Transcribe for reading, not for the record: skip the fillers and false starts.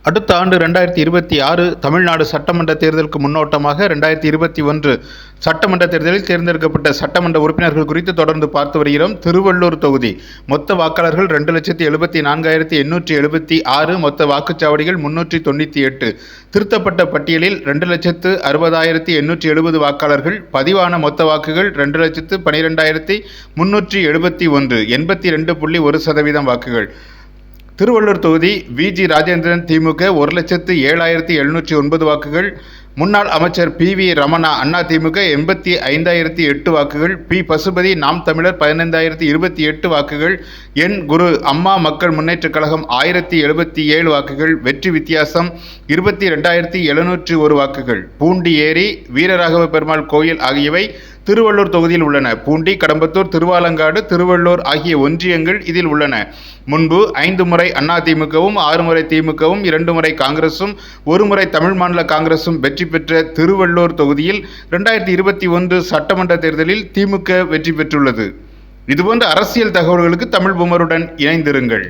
அடுத்த ஆண்டு 2026 தமிழ்நாடு சட்டமன்ற தேர்தலுக்கு முன்னோட்டமாக 2021 சட்டமன்ற தேர்தலில் தேர்ந்தெடுக்கப்பட்ட சட்டமன்ற உறுப்பினர்கள் குறித்து தொடர்ந்து பார்த்து வருகிறோம். திருவள்ளூர் தொகுதி மொத்த வாக்காளர்கள் 2,74,876, மொத்த வாக்குச்சாவடிகள் 398. திருத்தப்பட்ட பட்டியலில் 2,60,870 வாக்காளர்கள், பதிவான மொத்த வாக்குகள் 2,12,371, 82.1% வாக்குகள். திருவள்ளூர் தொகுதி VG ராஜேந்திரன் திமுக 1,07,709 வாக்குகள், முன்னாள் அமைச்சர் PV ரமணா அண்ணா திமுக 85,008 வாக்குகள், P பசுபதி நாம் தமிழர் 15,028 வாக்குகள், என் குரு அம்மா மக்கள் முன்னேற்றக் கழகம் 1,077 வாக்குகள், வெற்றி வித்தியாசம் 22,701 வாக்குகள். பூண்டி ஏரி, வீரராகவ பெருமாள் கோயில் ஆகியவை திருவள்ளூர் தொகுதியில் உள்ளன. பூண்டி, கடம்பத்தூர், திருவாலங்காடு, திருவள்ளூர் ஆகிய ஒன்றியங்கள் இதில் உள்ளன. முன்பு 5 முறை அதிமுகவும் 6 முறை திமுகவும் 2 முறை காங்கிரசும் 1 முறை தமிழ் மாநில காங்கிரசும் வெற்றி பெற்ற திருவள்ளூர் தொகுதியில் 2021 சட்டமன்ற தேர்தலில் திமுக வெற்றி பெற்றுள்ளது. இதுபோன்ற அரசியல் தகவல்களுக்கு தமிழ் பூமருடன் இணைந்திருங்கள்.